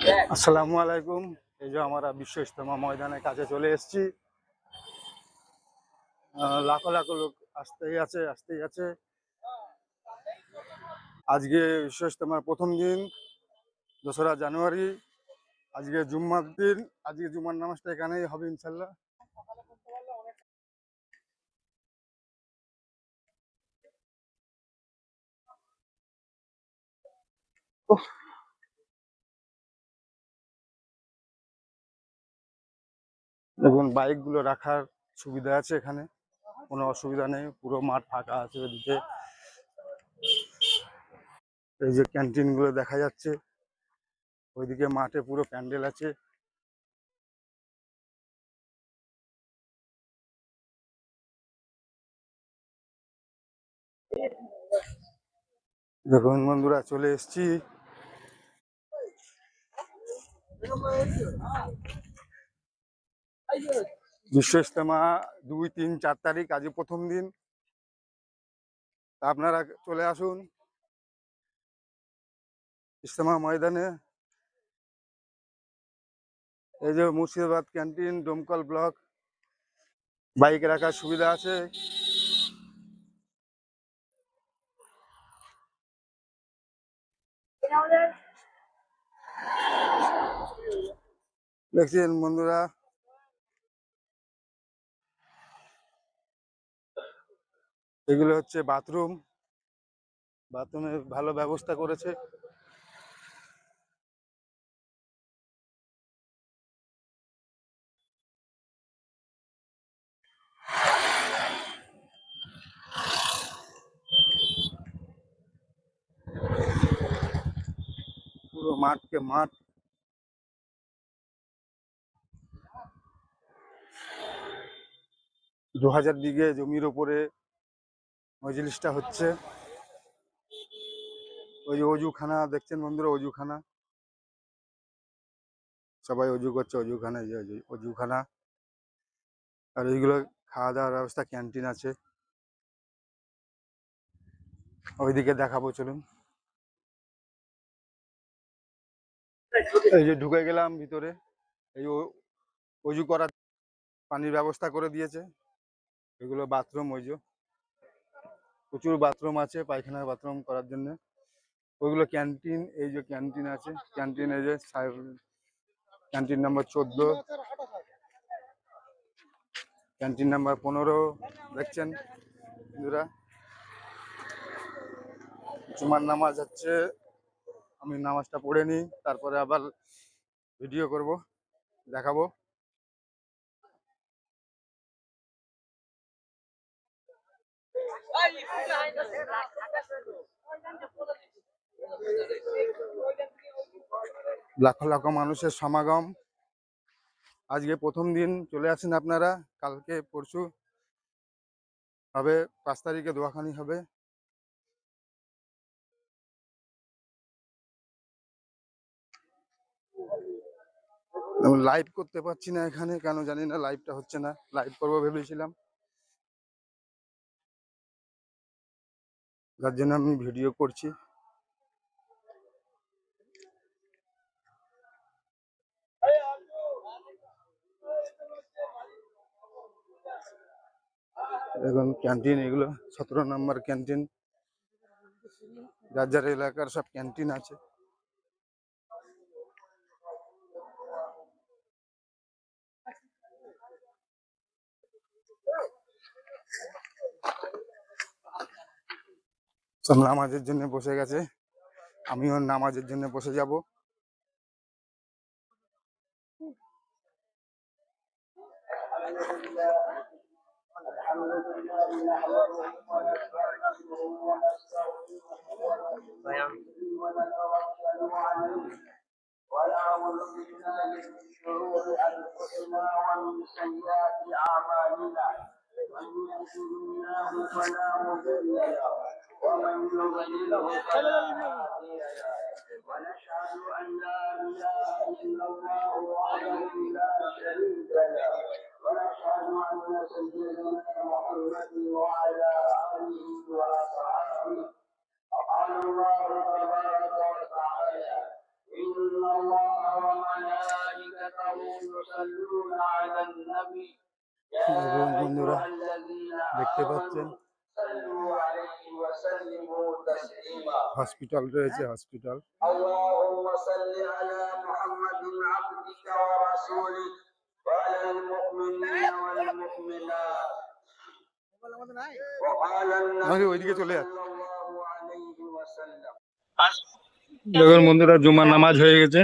আসসালামু আলাইকুম। এই যে আমরা বিশ্ব ইজতেমা ময়দানের কাছে চলে এসেছি। লাখো লাখো লোক আসতেই আছে। আজকে বিশ্ব ইজতেমার প্রথম দিন, 2রা জানুয়ারি। আজকে জুম্মার দিন। আজকে জুম্মার নামাজটা এখানেই হবে ইনশাল্লাহ। দেখুন, বাইকগুলো রাখার সুবিধা আছে এখানে, কোনো অসুবিধা নেই। পুরো মাঠ ফাঁকা আছে ওদিকে। এই যে ক্যান্টিনগুলো দেখা যাচ্ছে, ওইদিকে মাঠে পুরো প্যান্ডেল আছে। দেখুন বন্ধুরা, চলে এসেছি। বিশ্ব ইজতেমা 2, 3, 4 তারিখ, আজকে প্রথম দিন। তা আপনারা চলে আসুন ইজতেমা ময়দানে। এই যে Murshidabad canteen, Domkal block, bike রাখার সুবিধা আছে। দেখছেন বন্ধুরা, এগুলো হচ্ছে বাথরুম। বাথরুমের ভালো ব্যবস্থা করেছে। পুরো মাঠকে মাঠ। 2000 বিঘে জমির ওপরে মজলিসটা হচ্ছে। ওই যে অজুখানা দেখছেন বন্ধুরা, অজুখানা। সবাই অজু করছে অজুখানা, এই যে অজুখানা। আর এইগুলো খাওয়া দাওয়ার ব্যবস্থা, ক্যান্টিন আছে। ওইদিকে দেখাবো, চলুন। এই যে ঢুকে গেলাম ভিতরে। এই অজু করার পানির ব্যবস্থা করে দিয়েছে। এগুলো বাথরুম, ওই যে প্রচুর বাথরুম আছে পায়খানার বাথরুম করার জন্য। ওইগুলো ক্যান্টিন। এই যে ক্যান্টিন আছে, ক্যান্টিন। এই যে ক্যান্টিন নাম্বার 14, ক্যান্টিন নাম্বার 15 দেখছেন বন্ধুরা। জুমার নামাজ হচ্ছে। আমি নামাজটা পড়ে নিই, তারপরে আবার ভিডিও করব, দেখাবো। লাখো লাখো মানুষের সমাগম। আজকে প্রথম দিন, চলে আসেন আপনারা। কালকে পরশু হবে, 5 তারিখে দোয়াখানি হবে। লাইভ করতে পারছি না এখানে, কেন জানি না, লাইভটা হচ্ছে না। লাইভ করবো ভেবেছিলাম, যার জন্য আমি ভিডিও করছি। এখন ক্যান্টিন, এগুলো 17 নম্বর ক্যান্টিন। যার যার এলাকার সব ক্যান্টিন আছে। সব নামাজের জন্য বসে গেছে। আমিও নামাজের জন্য বসে যাব। ونعوذ بالله من شرور انفسنا ومن سيئات اعمالنا من يهده الله فلا مضل له ومن يضلله فلا هادي له ونشهد ان لا اله الا الله وحده لا شريك له ونشهد ان سيدنا محمدا وعلى اله واصحابه قال الله تبارك وتعالى إن الله বন্ধুরা দেখতে পাচ্ছেন হসপিটাল রয়েছে, হসপিটাল। اللهم صل على محمد عبدك ورسولك وعلى المؤمنين والمؤمنات وقال النبي ওইদিকে চলে যাচ্ছে। صلى الله عليه وسلم দেখুন বন্ধুরা, জুমার নামাজ হয়ে গেছে।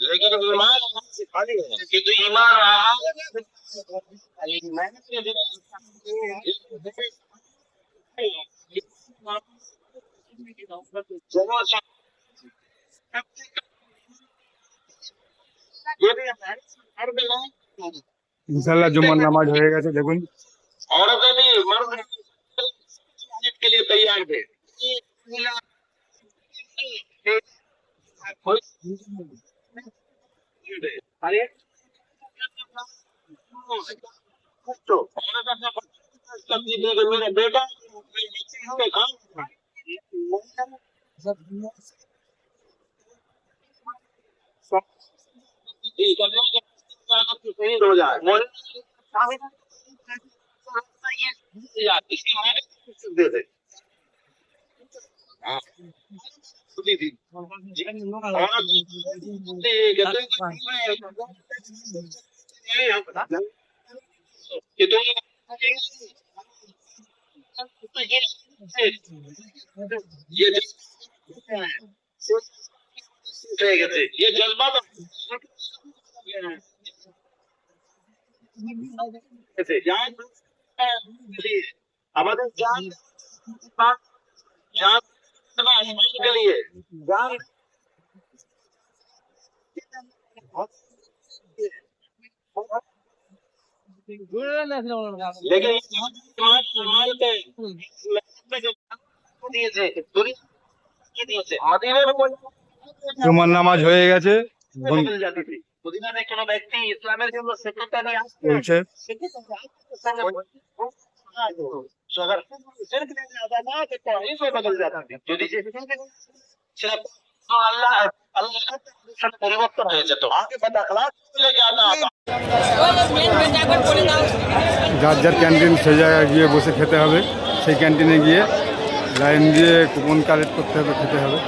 लेकिन ईमान কিন্তু ईमान ইনশাআল্লাহ জুমার নামাজ হয়ে গেছে। দেখুন औरत भी मर्द के लिए तैयार थे। अरे मेरा बेटा शहीद हो जाए इसकी माँ दे दे ये जज्बा हमारे जान जान के लिए जान लेकिन জুমার নামাজ হয়ে গেছে। মদিনা में কোনো ব্যক্তি ইসলামের জন্য সেক্রেটারি চলছে। अगर शिरक में ज्यादा ना तो तौहीद में बदल जाता है যদি সেটা আল্লাহ আল্লাহ সাথে পরিবর্তন হয়ে যেত আগে বাদ اخلاق চলে যাতা যার যার ক্যান্টিন সেই জায়গায় গিয়ে বসে খেতে হবে। সেই ক্যান্টিনে গিয়ে লাইন দিয়ে কুপন কালেক্ট করতে হবে, খেতে হবে।